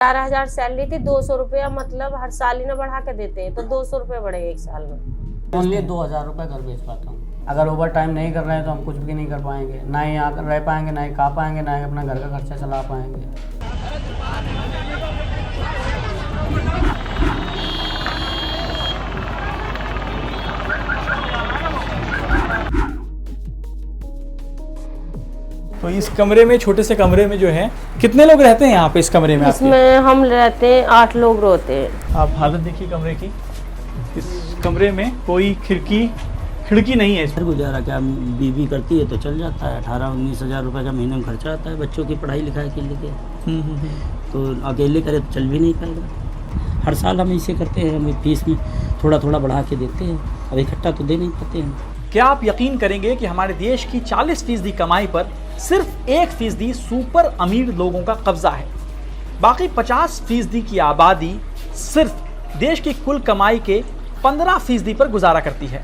4,000 salary थी, 200 रुपया मतलब हर साल ही ना बढ़ा के देते हैं, तो 200 रुपये बढ़े एक साल में। ओनली 2,000 रुपये घर बेच पाता हूँ। अगर ओवर टाइम नहीं कर रहे हैं तो हम कुछ भी नहीं कर पाएंगे, ना ही यहाँ रह पाएंगे, ना ही खा पाएंगे, ना ही अपना घर का खर्चा चला पाएंगे। तो इस कमरे में, छोटे से कमरे में जो है, कितने लोग रहते हैं यहाँ पे इस कमरे में? इसमें हम रहते हैं 8 लोग रहते हैं। आप हालत देखिए कमरे की। इस कमरे में कोई खिड़की नहीं है। फिर गुजारा क्या बीवी करती है तो चल जाता है। 18-19 हज़ार रुपये का महीने में खर्चा आता है बच्चों की पढ़ाई लिखाई के लिए। तो अकेले करे तो चल भी नहीं पाएगा। हर साल हम इसे करते हैं, हमें फीस में थोड़ा थोड़ा बढ़ा के देते हैं, अब इकट्ठा तो दे नहीं पाते हैं। क्या आप यकीन करेंगे कि हमारे देश की 40% कमाई पर सिर्फ 1% सुपर अमीर लोगों का कब्जा है। बाकी 50% की आबादी सिर्फ देश की कुल कमाई के 15% पर गुजारा करती है।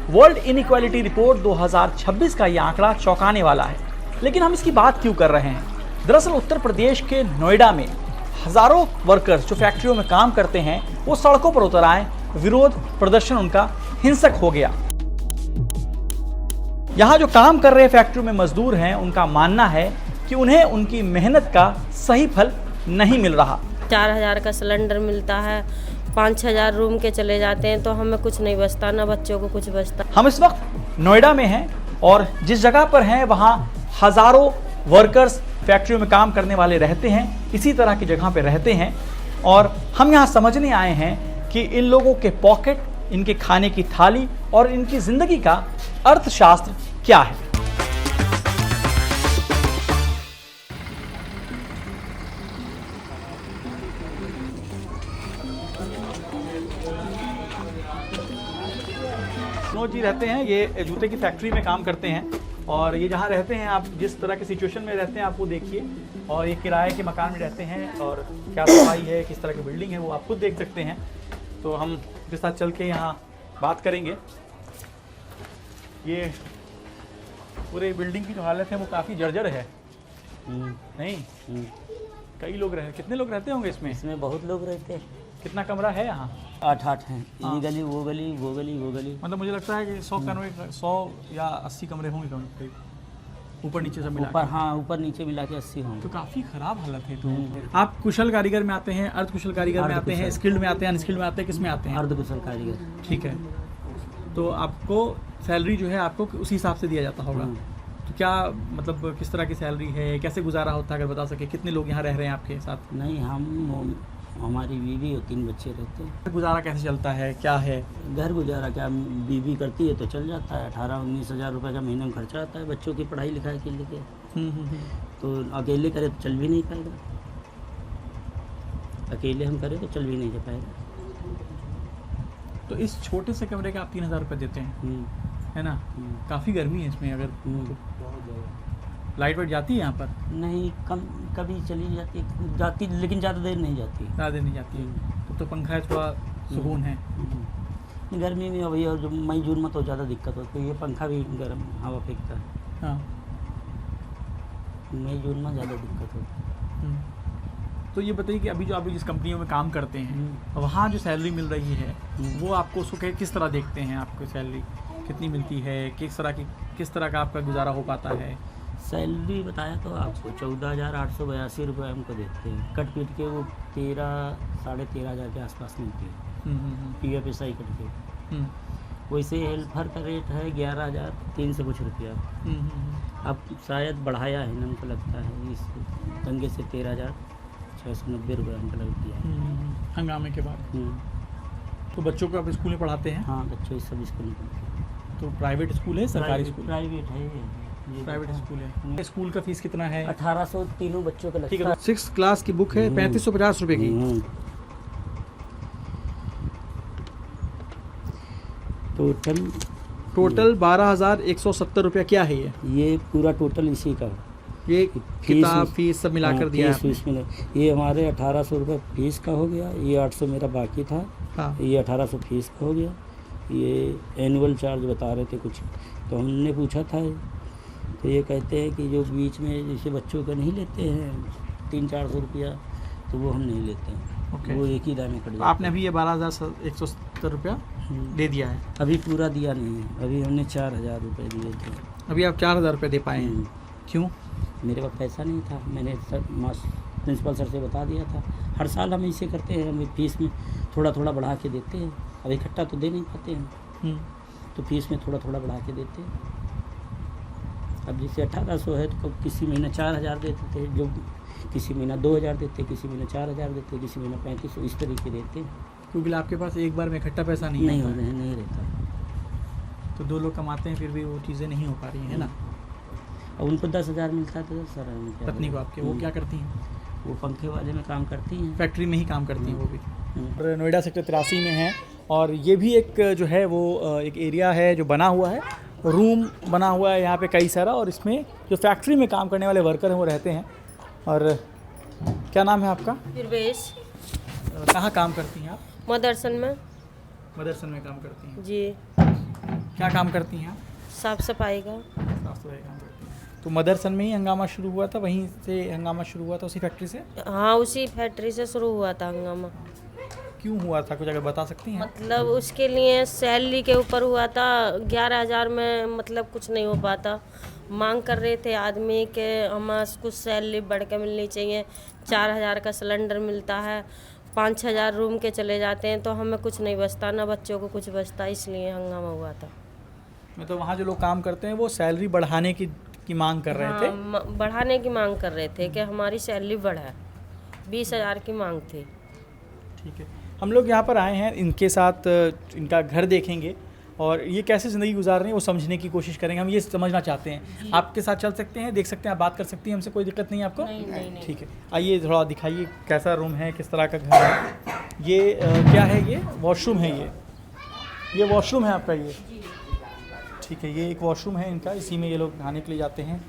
वर्ल्ड इनइक्वालिटी रिपोर्ट 2026 का यह आंकड़ा चौंकाने वाला है। लेकिन हम इसकी बात क्यों कर रहे हैं? दरअसल उत्तर प्रदेश के नोएडा में हजारों वर्कर्स जो फैक्ट्रियों में काम करते हैं वो सड़कों पर उतर आए। विरोध प्रदर्शन उनका हिंसक हो गया। यहाँ जो काम कर रहे फैक्ट्री में मजदूर हैं, उनका मानना है कि उन्हें उनकी मेहनत का सही फल नहीं मिल रहा। 4,000 का सिलेंडर मिलता है, 5,000 रूम के चले जाते हैं, तो हमें कुछ नहीं बचता, ना बच्चों को कुछ बचता। हम इस वक्त नोएडा में हैं और जिस जगह पर हैं वहाँ हजारों वर्कर्स फैक्ट्रियों में काम करने वाले रहते हैं, इसी तरह की जगह पे रहते हैं। और हम यहाँ समझने आए हैं कि इन लोगों के पॉकेट, इनके खाने की थाली और इनकी जिंदगी का अर्थशास्त्र क्या है। मनोज जी रहते हैं, ये जूते की फैक्ट्री में काम करते हैं और ये जहाँ रहते हैं, आप जिस तरह की सिचुएशन में रहते हैं आप वो देखिए। और ये किराए के मकान में रहते हैं और क्या सफाई है, किस तरह की बिल्डिंग है, वो आप खुद देख सकते हैं। तो हम इसके साथ चल के यहाँ बात करेंगे। ये पूरे बिल्डिंग की जो हालत है वो काफ़ी जर्जर है। नहीं, कई लोग कितने लोग रहते होंगे इसमें? इसमें बहुत लोग रहते हैं। कितना कमरा है यहाँ? 8 हैं। ये गली, वो गली, वो गली, वो गली। मतलब मुझे लगता है कि 100 या 80 कमरे होंगे करीब, ऊपर नीचे सब मिला ऊपर, हाँ, ऊपर नीचे मिला के 80 होंगे। तो काफ़ी ख़राब हालत है। तो आप कुशल कारीगर में आते हैं, अर्ध कुशल कारीगर में आते हैं, स्किल्ड में आते हैं, अनस्किल्ड में आते हैं, किस में आते हैं? अर्ध कुशल कारीगर। ठीक है। तो आपको सैलरी जो है आपको उसी हिसाब से दिया जाता होगा। तो क्या मतलब किस तरह की सैलरी है, कैसे गुजारा होता है, अगर बता सके? कितने लोग यहाँ रह रहे हैं आपके साथ? नहीं, हमारी बीवी और 3 बच्चे रहते हैं। गुजारा कैसे चलता है, क्या है? घर गुजारा क्या बीवी करती है तो चल जाता है। 18-19 हज़ार रुपये का महीने में खर्चा आता है बच्चों की पढ़ाई लिखाई के लिए। तो अकेले करे तो चल भी नहीं पाएगा। अकेले हम करें तो चल भी नहीं पाएगा। तो इस छोटे से कमरे के आप 3,000 रुपये देते हैं, है ना? काफ़ी गर्मी है इसमें। अगर लाइट वाइट जाती है यहाँ पर? नहीं, कम कभी चली जाती, लेकिन ज़्यादा देर नहीं जाती। ज़्यादा देर नहीं जाती है। तो पंखा है, थोड़ा सुकून है। गर्मी में अभी, और जो मई जून में तो ज़्यादा दिक्कत होती है। ये पंखा भी गर्म हवा फेंकता है। हाँ, मई जून में ज़्यादा दिक्कत होती है। तो ये बताइए कि अभी जो आप जिस कंपनियों में काम करते हैं वहाँ जो सैलरी मिल रही है वो आपको उसको किस तरह देखते हैं? आपको सैलरी कितनी मिलती है? किस तरह का आपका गुजारा हो पाता है? सैलरी बताया तो आपको 14,882 रुपये हमको देते हैं। कट पीट के वो 13-13.5 हज़ार के आसपास मिलती है। PF SI कट के। वैसे हेल्पर का रेट है 11,300 कुछ रुपया। अब शायद बढ़ाया है ना, हमको लगता है इस दंगे से 13,690 रुपये हमको लग दिया है हंगामे के बाद। तो बच्चों को आप स्कूल में पढ़ाते हैं? हाँ, बच्चों सब स्कूल में पढ़ाते हैं। तो प्राइवेट स्कूल है, सरकारी स्कूल? प्राइवेट है। प्राइवेट स्कूल है। स्कूल का फीस कितना है? 1800 तीनों बच्चों का लगता है। 6 क्लास की बुक है 3550 रुपये की। टोटल 12,170 रुपया। क्या है ये पूरा टोटल इसी का। ये किताब फीस सब मिलाकर दिया है। ये हमारे 1800 रुपये फीस का हो गया। ये 800 मेरा बाकी था। हाँ। ये 1800 फीस का हो गया। ये एनुअल चार्ज बता रहे थे कुछ, तो हमने पूछा था तो ये कहते हैं कि जो बीच में जैसे बच्चों का नहीं लेते हैं 300-400 रुपया, तो वो हम नहीं लेते हैं। ओके। वो एक ही दाम में कट तो जाता आपने अभी ये 12,170 रुपया है। दे दिया है। अभी पूरा दिया नहीं है, अभी हमने 4,000 रुपये दिए थे। अभी आप 4,000 रुपये दे पाए हैं। हम्म। क्यों? मेरे पास पैसा नहीं था, मैंने प्रिंसिपल सर से बता दिया था। हर साल हम इसे करते हैं, हम फीस में थोड़ा थोड़ा बढ़ा के देते हैं। अब इकट्ठा तो दे नहीं पाते हैं, तो फीस में थोड़ा थोड़ा बढ़ा के देते हैं। अब जैसे 1800 है तो किसी महीना 4,000 देते थे, जो किसी महीना 2,000 देते, किसी महीना 4,000 देते, किसी महीना 3,500, इस तरीके देते हैं। क्योंकि आपके पास एक बार में इकट्ठा पैसा नहीं नहीं होता हो रहे, नहीं रहता। है। तो 2 लोग कमाते हैं फिर भी वो चीज़ें नहीं हो पा रही है ना। और उनको 10,000 मिलता है तो सर पत्नी को आपके वो क्या करती हैं? वो पंखे वाले में काम करती हैं। फैक्ट्री में ही काम करती हैं वो भी। हम्म। और नोएडा सेक्टर 83 में है, और ये भी एक जो है वो एक एरिया है जो बना हुआ है, रूम बना हुआ है यहाँ पे कई सारा, और इसमें जो फैक्ट्री में काम करने वाले वर्कर हैं वो रहते हैं। और क्या नाम है आपका? प्रवेश कहाँ काम करती हैं आप? मदरसन में। मदरसन में काम करती हैं। जी, क्या काम करती हैं आप? साफ सफाई का। साफ सफाई काम करती हैं। तो मदरसन में ही हंगामा शुरू हुआ था, वहीं से हंगामा शुरू हुआ था, उसी फैक्ट्री से? हाँ, उसी फैक्ट्री से शुरू हुआ था हंगामा। क्यों हुआ था, कुछ अगर बता सकती हैं? मतलब उसके लिए सैलरी के ऊपर हुआ था। 11,000 में मतलब कुछ नहीं हो पाता। मांग कर रहे थे आदमी के हमें कुछ सैलरी बढ़ के मिलनी चाहिए। 4,000 का सिलेंडर मिलता है, 5,000 रूम के चले जाते हैं, तो हमें कुछ नहीं बचता, ना बच्चों को कुछ बचता, इसलिए हंगामा हुआ था। मतलब वहाँ जो लोग काम करते हैं वो सैलरी बढ़ाने की मांग कर रहे थे। हाँ, बढ़ाने की मांग कर रहे थे कि हमारी सैलरी बढ़े। 20,000 की मांग थी। ठीक है, हम लोग यहाँ पर आए हैं, इनके साथ इनका घर देखेंगे और ये कैसे ज़िंदगी गुजार रहे हैं वो समझने की कोशिश करेंगे। हम ये समझना चाहते हैं। आपके साथ चल सकते हैं, देख सकते हैं, आप बात कर सकती हैं हमसे, कोई दिक्कत नहीं है आपको? नहीं। ठीक है, आइए थोड़ा दिखाइए कैसा रूम है, किस तरह का घर है। ये क्या है? ये वॉशरूम है। ये वॉशरूम है आपका ये? ठीक है, ये एक वॉशरूम है इनका, इसी में ये लोग नहाने के लिए जाते हैं।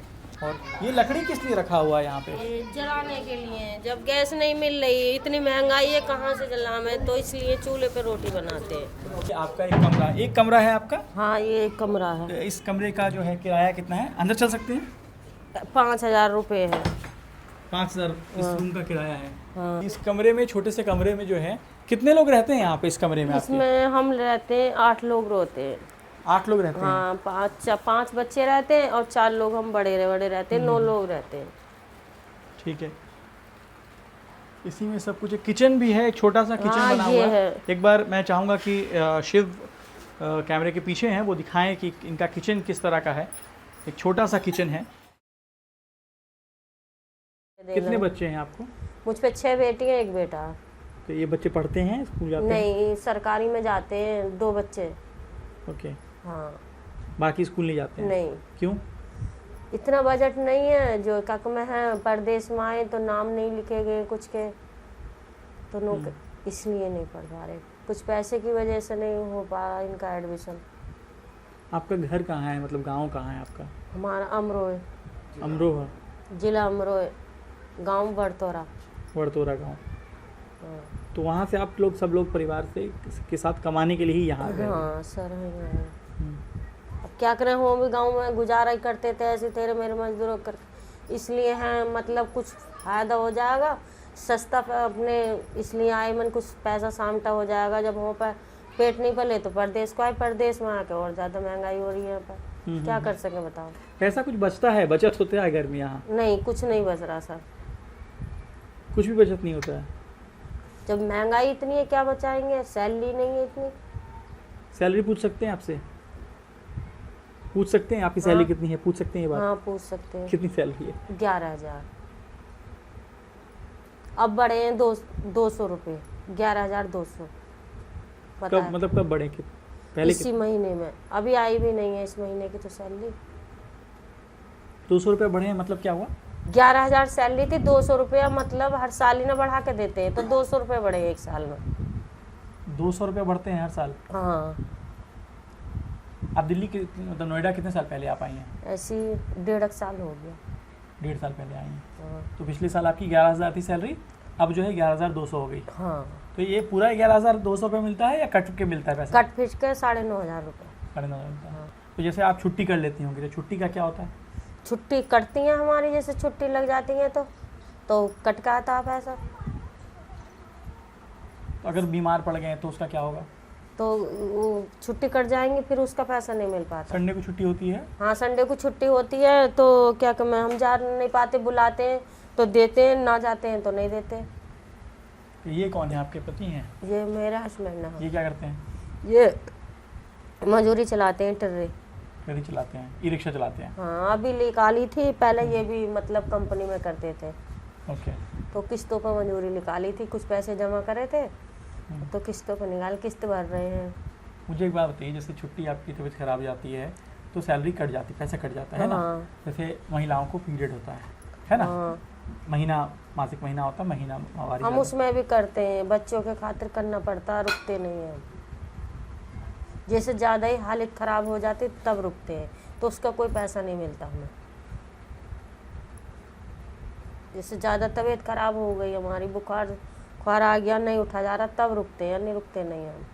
और ये लकड़ी किस लिए रखा हुआ है यहाँ पे? ये जलाने के लिए, जब गैस नहीं मिल रही है, इतनी महंगाई है, कहाँ से जलावे, तो इसलिए चूल्हे पे रोटी बनाते हैं। ये आपका एक कमरा है आपका? हाँ, ये एक कमरा है। तो इस कमरे का जो है किराया कितना है? अंदर चल सकते हैं? 5,000 रुपये है। 5,000 इस रूम का किराया है। हाँ। इस कमरे में, छोटे से कमरे में जो है, कितने लोग रहते हैं यहाँ पे इस कमरे में आपके? इसमें हम रहते हैं 8 लोग रहते हैं। 8 लोग रहते हैं। हाँ, 5 बच्चे रहते हैं और 4 लोग हम बड़े रहते हैं। 9 लोग रहते हैं। ठीक है, इसी में सब कुछ है। किचन भी है, एक छोटा सा किचन हाँ, बना ये हुआ है। है। एक बार मैं चाहूँगा कि शिव कैमरे के पीछे हैं, वो दिखाएं कि इनका किचन किस तरह का है। एक छोटा सा किचन है। कितने बच्चे हैं आपको? मुझ पे 6 बेटी हैं, 1 बेटा। तो ये बच्चे पढ़ते हैं, स्कूल जाते हैं? नहीं, सरकारी में जाते हैं 2 बच्चे। ओके, हाँ। बाकी स्कूल नहीं जाते हैं? नहीं, क्यों? इतना बजट नहीं है। जो कक में है, परदेश में आए तो नाम नहीं लिखे गए कुछ के, तो इसलिए नहीं पढ़ पा रहे। कुछ पैसे की वजह से नहीं हो पा रहा इनका एडमिशन। आपका घर कहाँ है, मतलब गांव कहाँ है आपका? हमारा अमरोह, अमरोहा, जिला अमरोह, गांव बड़तोरा। वड़तोरा गांव। तो वहाँ से आप लोग, सब लोग परिवार से के साथ कमाने के लिए ही यहाँ गए? हाँ सर, है। अब क्या करें, वो भी गांव में गुजारा ही करते थे ऐसे तेरे मेरे मजदूरों कर, इसलिए हैं मतलब कुछ फ़ायदा हो जाएगा सस्ता अपने, इसलिए आए मन कुछ पैसा सामटा हो जाएगा। जब वहाँ पर पेट नहीं पले तो परदेश को आए, परदेश में आके और ज़्यादा महंगाई हो रही है यहाँ पर। क्या कर सके बताओ? पैसा कुछ बचता है, बचत होता है घर में यहाँ? नहीं, कुछ नहीं बच रहा सर। कुछ भी बचत नहीं होता है? जब महंगाई इतनी है क्या बचाएंगे, सैलरी नहीं है इतनी। सैलरी पूछ सकते हैं आपसे? पूछ सकते हैं आपकी सैलरी कितनी है? पूछ सकते हैं ये बात? हाँ, पूछ सकते हैं। कितनी सैलरी है? 11,000। अब बढ़े हैं 200 रुपये, 11,200। कब, मतलब कब बढ़े? पहले इसी महीने में, अभी आई भी नहीं है इस महीने की तो सैलरी। 200 रुपये बढ़े हैं, मतलब क्या हुआ? 11,000 सैलरी थी, 200 रुपया मतलब हर साल ही ना बढ़ा के देते हैं, तो 200 रुपये बढ़े एक साल में। 200 रुपये बढ़ते हैं हर साल? हाँ। आप दिल्ली के, मतलब नोएडा कितने साल पहले आप आई हैं? ऐसी 1.5 साल हो गया। 1.5 साल पहले आई हैं। हाँ। तो पिछले साल आपकी 11,000 थी सैलरी, अब जो है 11,200 हो गई। हाँ। तो ये पूरा 11,200 रुपये मिलता है या कट के मिलता है पैसा? कट फिट के 9,500 रुपये। 9,500 मिलता है। तो जैसे आप छुट्टी कर लेती होंगी, तो छुट्टी का क्या होता है? छुट्टी कटती हैं हमारी, जैसे छुट्टी लग जाती है तो कट का आता है पैसा। तो अगर बीमार पड़ गए तो उसका क्या होगा? तो वो छुट्टी कट जाएंगे, फिर उसका पैसा नहीं मिल पाता। संडे को छुट्टी होती है? हाँ, संडे को छुट्टी होती है, तो क्या करें, हम जा नहीं पाते, बुलाते हैं तो देते हैं, ना जाते हैं तो नहीं देते। ये कौन है, आपके पति हैं? ये मेरा हस्बैंड है। ये क्या करते हैं? ये मजदूरी चलाते हैं, टर्रे गाड़ी चलाते हैं, ई रिक्शा चलाते हैं। हाँ, अभी निकाली थी, पहले ये भी मतलब कंपनी में करते थे, ओके। तो किस्तों पर मजदूरी निकाली थी, कुछ पैसे जमा करे थे तो किस्तों पर निकाल, किस्त भर रहे हैं। मुझे एक बात बताइए, जैसे छुट्टी आपकी तबीयत खराब हो जाती है तो सैलरी कट जाती है, पैसा कट जाता है ना? हाँ। जैसे महिलाओं को पीरियड होता है ना? हाँ, महीना, मासिक महीना होता है, महीना माहवारी हम का। उसमें भी करते हैं, बच्चों के खातिर करना पड़ता है, रुकते नहीं हैं। जैसे ज़्यादा ही हालत ख़राब हो जाती तब रुकते हैं, तो उसका कोई पैसा नहीं मिलता हमें। जैसे ज़्यादा तबीयत खराब हो गई हमारी, बुखार आ गया, नहीं उठा जा रहा, तब रुकते हैं, नहीं रुकते नहीं हम।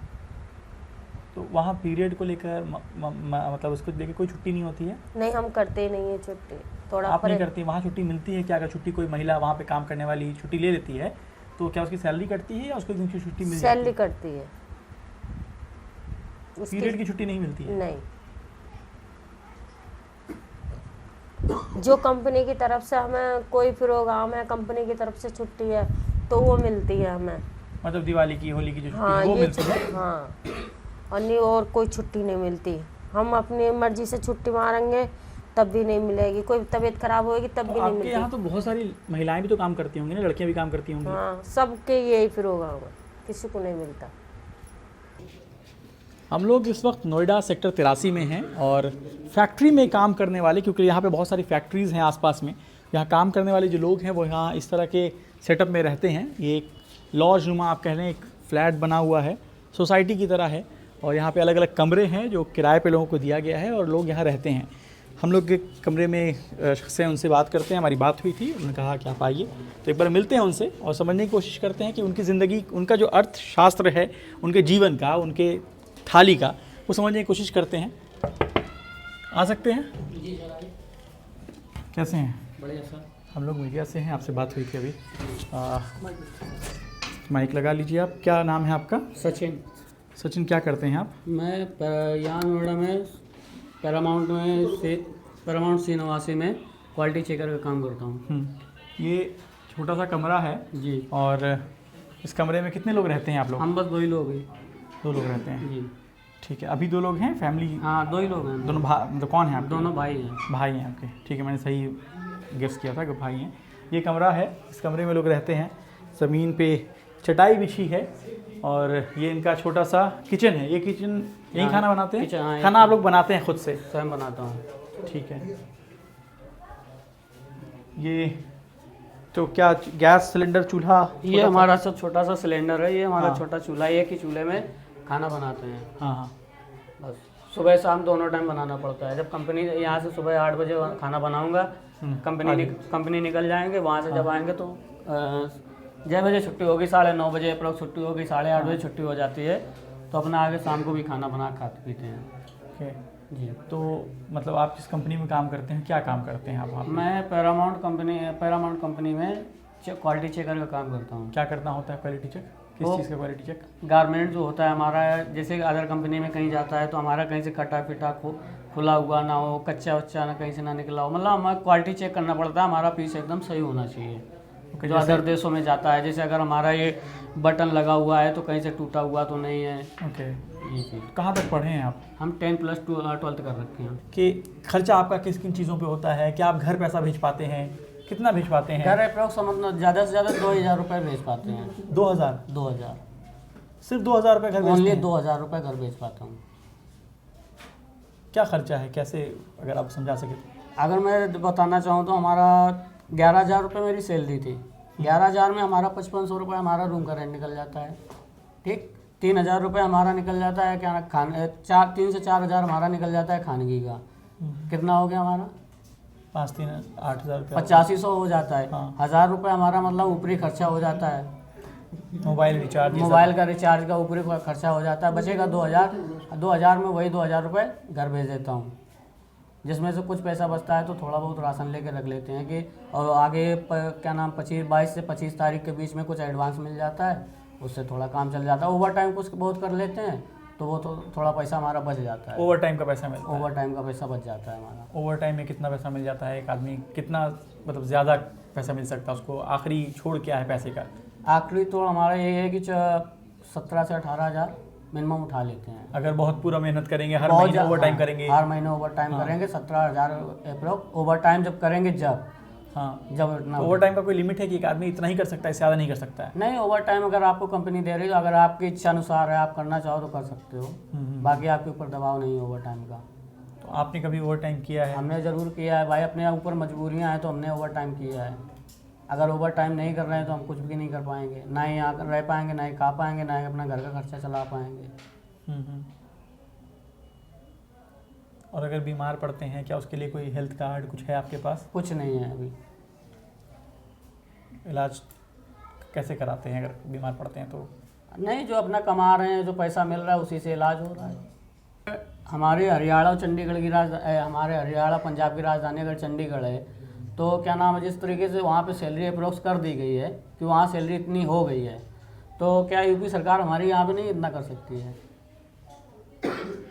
तो वहाँ पीरियड को लेकर मतलब उसको लेकर कोई छुट्टी नहीं होती है? नहीं, हम करते ही नहीं है छुट्टी, थोड़ा आप नहीं करती? वहाँ छुट्टी मिलती है क्या? अगर छुट्टी कोई महिला वहाँ पे काम करने वाली छुट्टी ले लेती है तो क्या उसकी सैलरी कटती है या उसको एक दिन की छुट्टी मिल जाती सैलरी है? कटती है, पीरियड की छुट्टी नहीं मिलती है? नहीं। जो कंपनी की तरफ से हमें कोई प्रोग्राम है, कंपनी की तरफ से छुट्टी है तो वो मिलती है हमें। मतलब दिवाली की, होली की जो छुट्टी हाँ, है, वो ये मिलती है? हाँ, और नहीं, और कोई छुट्टी नहीं मिलती। हम अपनी मर्जी से छुट्टी मारेंगे तब भी नहीं मिलेगी, कोई तबीयत खराब होगी तब भी नहीं आपके यहाँ मिलती। तो बहुत सारी महिलाएं भी तो काम करती होंगी ना, लड़कियां भी काम करती होंगी? हाँ, सबके यही प्रोग्राम है, किसी को नहीं मिलता। हम लोग इस वक्त नोएडा सेक्टर 83 में हैं और फैक्ट्री में काम करने वाले, क्योंकि यहाँ पे बहुत सारी फैक्ट्रीज़ हैं आसपास में, यहाँ काम करने वाले जो लोग हैं वो यहाँ इस तरह के सेटअप में रहते हैं। ये एक लॉज नुमा आप कह लें, एक फ्लैट बना हुआ है, सोसाइटी की तरह है, और यहाँ पे अलग अलग कमरे हैं जो किराए पे लोगों को दिया गया है और लोग यहाँ रहते हैं। हम लोग के कमरे में से उनसे बात करते हैं, हमारी बात हुई थी, उन्होंने कहा कि आप आइए, तो एक बार मिलते हैं उनसे और समझने की कोशिश करते हैं कि उनकी ज़िंदगी, उनका जो अर्थशास्त्र है उनके जीवन का, उनके थाली का, वो समझने की कोशिश करते हैं। आ सकते हैं? कैसे हैं? बढ़िया सर। हम लोग मीडिया से हैं, आपसे बात हुई थी अभी। माइक लगा लीजिए आप। क्या नाम है आपका? सचिन। सचिन, क्या करते हैं आप? मैं यहाँ नोएडा में पैरामाउंट सी निवासी में क्वालिटी चेकर का काम करता हूँ। ये छोटा सा कमरा है जी। और इस कमरे में कितने लोग रहते हैं आप लोग? हम बस 2 ही लोग हैं। 2 लोग रहते हैं? जी। ठीक है। अभी 2 लोग हैं फैमिली? हाँ, 2 ही लोग हैं। दोनों मतलब कौन है आप? दोनों भाई हैं। भाई हैं आपके? ठीक है, मैंने सही गेस किया था कि भाई हैं। ये कमरा है, इस कमरे में लोग रहते हैं। ज़मीन पे चटाई बिछी है और ये इनका छोटा सा किचन है। ये किचन यहीं खाना बनाते हैं? हाँ, खाना आप लोग बनाते हैं खुद से? स्वयं बनाता हूँ। ठीक है। ये तो क्या गैस सिलेंडर, चूल्हा? ये हमारा सब छोटा सा सिलेंडर है, ये हमारा हाँ। छोटा चूल्हा है, एक ही चूल्हे में खाना बनाते हैं। हाँ हाँ। बस सुबह शाम दोनों टाइम बनाना पड़ता है। जब कंपनी यहाँ से सुबह 8 बजे खाना बनाऊंगा, कंपनी निकल जाएंगे, वहाँ से जब आएंगे तो 6 बजे छुट्टी होगी, 9:30 बजे अप्रोक्स छुट्टी होगी, 8:30 बजे छुट्टी हो जाती है, तो अपना आगे शाम को भी खाना बना खाते पीते हैं। ओके। जी। तो मतलब आप जिस कंपनी में काम करते हैं, क्या काम करते हैं आप वहाँ पे? मैं पैरामाउंट कंपनी में क्वालिटी चेकर का काम करता हूँ। क्या करना होता है क्वालिटी चेक? किस चीज़ का क्वालिटी चेक? गारमेंट जो होता है हमारा, जैसे अदर कंपनी में कहीं जाता है तो हमारा कहीं से कटा पिटा खुला हुआ ना हो, कच्चा वच्चा ना कहीं से ना निकला हो, मतलब हमारा क्वालिटी चेक करना पड़ता है, हमारा पीस एकदम सही होना चाहिए। जो अदर देशों में जाता है, जैसे अगर हमारा ये बटन लगा हुआ है तो कहीं से टूटा हुआ तो नहीं है। ओके। ये चीज़। कहाँ तक पढ़े हैं आप? हम 10+12 कर रखे हैं। कि खर्चा आपका किस किन चीज़ों पे होता है? क्या आप घर पैसा भेज पाते हैं? कितना भेज पाते हैं? घर अप्रोक्स मतलब ज़्यादा से ज़्यादा 2000 रुपये भेज पाते हैं। 2000? 2000, सिर्फ 2000 रुपये घर भेजते ओनली हैं? 2000 रुपये घर भेज पाता हूँ। क्या खर्चा है, कैसे, अगर आप समझा सके? अगर मैं बताना चाहूँ तो हमारा 11,000 रुपये मेरी सैलरी थी। 11,000 में हमारा 5500 रुपये हमारा रूम का रेंट निकल जाता है। ठीक, 3,000 रुपये हमारा निकल जाता है क्या खाने, 3 से 4,000 हमारा निकल जाता है खानगी का। कितना हो गया हमारा? 5 3 8,000 रुपये। 8500 हो जाता है। हाँ। 1000 रुपये हमारा मतलब ऊपरी खर्चा हो जाता है। Mobile recharge? मोबाइल का रिचार्ज का ऊपरी खर्चा हो जाता है, बचेगा 2000 में वही 2000 रुपये घर भेज देता हूँ, जिसमें से कुछ पैसा बचता है तो थोड़ा बहुत राशन लेके रख लेते हैं कि और आगे क्या नाम 22 से 25 तारीख के बीच में कुछ एडवांस मिल जाता है, उससे थोड़ा काम चल जाता है। ओवर टाइम कुछ बहुत कर लेते हैं तो वो तो थोड़ा पैसा हमारा बच जाता है। ओवर टाइम का पैसा मिलता है? ओवर टाइम का पैसा बच जाता है हमारा। ओवर टाइम में कितना पैसा मिल जाता है? एक आदमी कितना मतलब ज़्यादा पैसा मिल सकता है उसको? आखिरी छोड़ क्या है पैसे का? आखिरी तो हमारा ये है कि 17 से 18,000 मिनिमम उठा लेते हैं। अगर बहुत पूरा मेहनत करेंगे, हर बहुत महीने ओवर टाइम करेंगे? हर महीने ओवर टाइम करेंगे 17,000 अप्रोक्स। ओवर टाइम जब करेंगे जब इतना ओवर टाइम का कोई लिमिट है कि एक आदमी इतना ही कर सकता है, इससे ज़्यादा नहीं कर सकता है? नहीं, ओवर टाइम अगर आपको कंपनी दे रही है, अगर आपकी इच्छा अनुसार है, आप करना चाहो तो कर सकते हो। बाकी आपके ऊपर दबाव नहीं है ओवर टाइम का। तो आपने कभी ओवर टाइम किया है? हमने ज़रूर किया है भाई, अपने ऊपर मजबूरियाँ हैं तो हमने ओवर टाइम किया है। अगर ओवर टाइम नहीं कर रहे हैं तो हम कुछ भी नहीं कर पाएंगे, ना ही यहाँ रह पाएंगे, ना ही खा पाएंगे, ना ही अपना घर का खर्चा चला पाएंगे। और अगर बीमार पड़ते हैं, क्या उसके लिए कोई हेल्थ कार्ड कुछ है आपके पास? कुछ नहीं है अभी। इलाज कैसे कराते हैं अगर बीमार पड़ते हैं तो? नहीं, जो अपना कमा रहे हैं, जो पैसा मिल रहा है उसी से इलाज हो रहा है। हमारे हरियाणा और चंडीगढ़ की हमारे हरियाणा पंजाब की राजधानी अगर चंडीगढ़ है तो क्या नाम है, जिस तरीके से वहाँ पे सैलरी अप्रोक्स कर दी गई है कि वहाँ सैलरी इतनी हो गई है, तो क्या यूपी सरकार हमारी यहाँ पे नहीं इतना कर सकती है?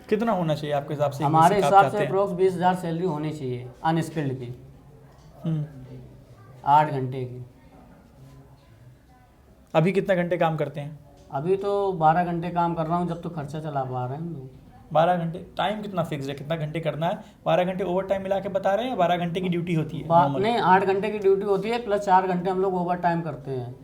कितना होना चाहिए आपके हिसाब से? हमारे हिसाब से अप्रोक्स 20,000 सैलरी होनी चाहिए अनस्किल्ड की, 8 घंटे की। अभी कितने घंटे काम करते हैं? अभी तो 12 घंटे काम कर रहा हूँ, जब तो खर्चा चला पा रहे हैं हम लोग। 12 घंटे? टाइम कितना फिक्स है, कितना घंटे करना है? 12 घंटे ओवर टाइम मिला के बता रहे हैं या 12 घंटे की ड्यूटी होती है? नहीं, 8 घंटे की ड्यूटी होती है प्लस 4 घंटे हम लोग ओवर टाइम करते हैं।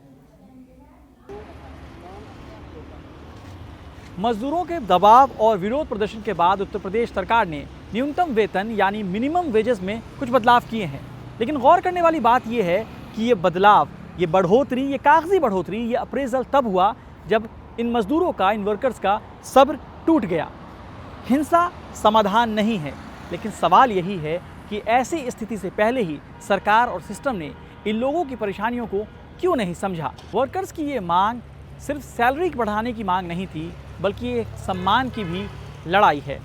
मजदूरों के दबाव और विरोध प्रदर्शन के बाद उत्तर प्रदेश सरकार ने न्यूनतम वेतन यानी मिनिमम वेजेस में कुछ बदलाव किए हैं। लेकिन गौर करने वाली बात यह है कि ये बदलाव, ये बढ़ोतरी, ये कागजी बढ़ोतरी, ये अप्रेजल तब हुआ जब इन मजदूरों का, इन वर्कर्स का सब्र टूट गया। हिंसा समाधान नहीं है, लेकिन सवाल यही है कि ऐसी स्थिति से पहले ही सरकार और सिस्टम ने इन लोगों की परेशानियों को क्यों नहीं समझा। वर्कर्स की ये मांग सिर्फ सैलरी बढ़ाने की मांग नहीं थी, बल्कि ये सम्मान की भी लड़ाई है।